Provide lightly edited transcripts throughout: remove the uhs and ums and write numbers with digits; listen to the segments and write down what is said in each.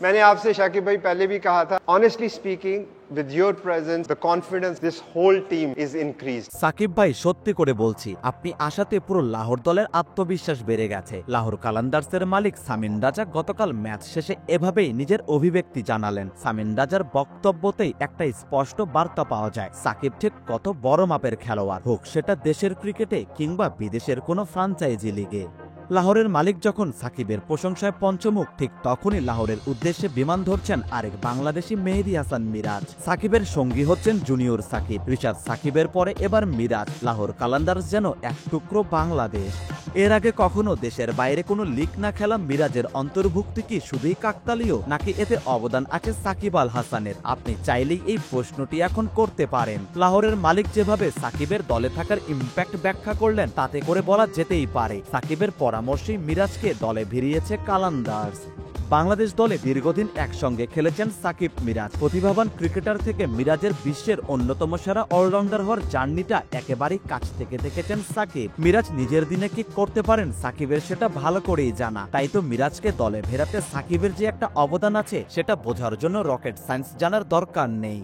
मैंने आपसे शाकिब भाई पहले भी कहा था, honestly speaking with your presence the confidence this whole team is increased। Shakib ভাই সত্যি করে বলছি, আপনি আসাতে পুরো লাহোর দলের আত্মবিশ্বাস বেড়ে গেছে। লাহোর কালান্দার্সের মালিক সামিন রাজা গতকাল ম্যাচ শেষে এভাবেই নিজের অভিব্যক্তি জানালেন। সামিন রাজার বক্তব্যতেই একটা স্পষ্ট বার্তা পাওয়া যায়, সাকিব ঠিক কত বড় মাপের খেলোয়াড়, হোক সেটা দেশের ক্রিকেটে কিংবা বিদেশের কোনো ফ্রাঞ্চাইজি লিগে। লাহোরের মালিক যখন সাকিবের প্রশংসায় পঞ্চমুখ, ঠিক তখনই লাহোরের উদ্দেশ্যে বিমান ধরছেন আরেক বাংলাদেশি মেহেদী হাসান মিরাজ। সাকিবের সঙ্গী হচ্ছেন জুনিয়র সাকিব, রিশাদ সাকিবের পরে এবার মিরাজ। লাহোর কালান্দার্স যেন এক টুকরো বাংলাদেশ। এর আগে কখনো দেশের বাইরে কোনো লিগ না খেলা মিরাজের অন্তর্ভুক্তি কি শুধুই কাকতালীয়, নাকি এতে অবদান আছে সাকিব আল হাসানের? আপনি চাইলেই এই প্রশ্নটি এখন করতে পারেন। লাহোরের মালিক যেভাবে সাকিবের দলে থাকার ইম্প্যাক্ট ব্যাখ্যা করলেন, তাতে করে বলা যেতেই পারে সাকিবের পরামর্শেই মিরাজকে দলে ভিড়িয়েছে কালান্দার্স। বাংলাদেশ দলে দীর্ঘদিন একসঙ্গে খেলেছেন সাকিব মিরাজ। প্রতিভাবান ক্রিকেটার থেকে মিরাজের বিশ্বের অন্যতম সেরা অলরাউন্ডার হওয়ার জার্নিটা একেবারেই কাছ থেকে দেখেছেন সাকিব। মিরাজ নিজের দিনে কি করতে পারেন সাকিবের সেটা ভালো করেই জানা, তাই তো মিরাজকে দলে ফেরাতে সাকিবের যে একটা অবদান আছে সেটা বোঝার জন্য রকেট সায়েন্স জানার দরকার নেই।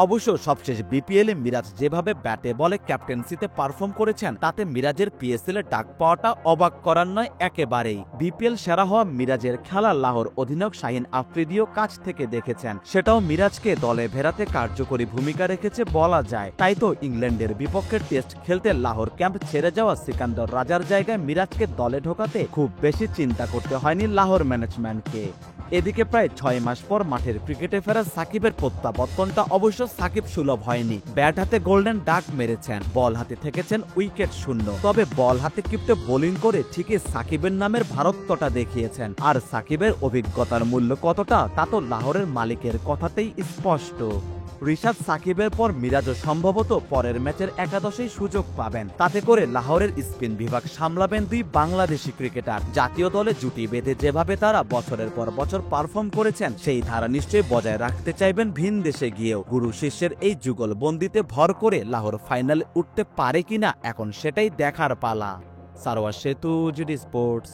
অবশ্য সবশেষ বিপিএলে মিরাজ যেভাবে ব্যাটে বলে ক্যাপ্টেন্সিতে পারফর্ম করেছেন, তাতে মিরাজের পিএসএল এ ডাক পাওয়াটা অবাক করার নয় একেবারেই। বিপিএল সেরা হওয়া মিরাজের খেলা লাহোর অধিনায়ক শাহিন আফ্রিদিও কাছ থেকে দেখেছেন, সেটাও মিরাজকে দলে ফেরাতে কার্যকরী ভূমিকা রেখেছে বলা যায়। তাই তো ইংল্যান্ডের বিপক্ষে টেস্ট খেলতে লাহোর ক্যাম্প ছেড়ে যাওয়া সিকান্দর রাজার জায়গায় মিরাজকে দলে ঢোকাতে খুব বেশি চিন্তা করতে হয়নি লাহোর ম্যানেজমেন্টকে। এদিকে প্রায় 6 মাস পর মাঠের ক্রিকেটে ফেরা সাকিবের প্রত্যাবর্তনটা অবশ্য সাকিব সুলভ হয়নি। ব্যাট হাতে গোল্ডেন ডাক মেরেছেন, বল হাতে থেকেছেন উইকেট শূন্য। তবে বল হাতে কিপ্টে বোলিং করে ঠিকই সাকিবের নামের ভারতটা দেখিয়েছেন। আর সাকিবের অভিজ্ঞতার মূল্য কতটা, তা তো লাহোরের মালিকের কথাতেই স্পষ্ট। রিশাদ সাকিবের পর মিরাজও সম্ভবত পরের ম্যাচের একাদশেই সুযোগ পাবেন। তাতে করে লাহোরের স্পিন বিভাগ সামলাবেন দুই বাংলাদেশি ক্রিকেটার। জাতীয় দলে জুটি বেঁধে যেভাবে তারা বছরের পর বছর পারফর্ম করেছেন, সেই ধারা নিশ্চয়ই বজায় রাখতে চাইবেন ভিন দেশে গিয়েও। গুরু শিষ্যের এই যুগলবন্দিতে ভর করে লাহোর ফাইনালে উঠতে পারে কিনা, এখন সেটাই দেখার পালা। সারোয়ার সেতু, জিডি স্পোর্টস।